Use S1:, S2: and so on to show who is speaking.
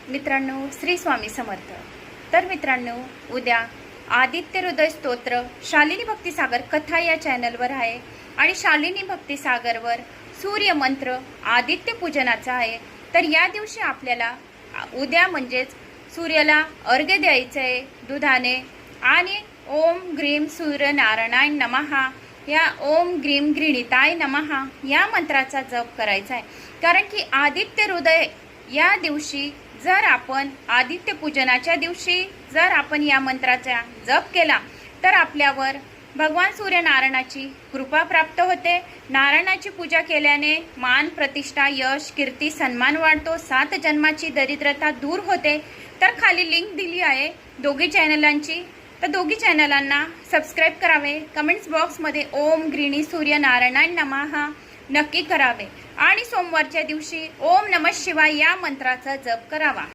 S1: मित्रांनो, श्री स्वामी समर्थ। तर मित्रांनो, उद्या आदित्य हृदय स्तोत्र शालिनी भक्तिसागर कथा या चॅनलवर आहे आणि शालिनी भक्तिसागरवर सूर्य मंत्र आदित्य पूजनाचा आहे। तर या दिवशी आपल्याला उद्या म्हणजेच सूर्याला अर्घ्य द्यायचे आहे दुधाने आणि ओम ग्रीम सूर्य नारायणाय नमः या ओम ग्रीम गृणिताय नमः या मंत्राचा जप करायचा आहे। कारण की आदित्य हृदय या दिवशी जर आपण आदित्य पूजनाच्या दिवशी जर आपण या मंत्राचा जप केला तर आपल्यावर भगवान सूर्यनारायणाची कृपा प्राप्त होते। नारायणाची पूजा केल्याने मान प्रतिष्ठा यश कीर्ती सन्मान वाढतो, 7 जन्माची दरिद्रता दूर होते। तर खाली लिंक दिली आहे दोघी चॅनलांची, तर दोघी चॅनलांना सबस्क्राइब करावे, कमेंट्स बॉक्समध्ये ओम गृणी सूर्य नारायणाय नमः नक्की करावे आणि सोमवारच्या दिवशी ओम नमः शिवाय या मंत्राचा जप करावा।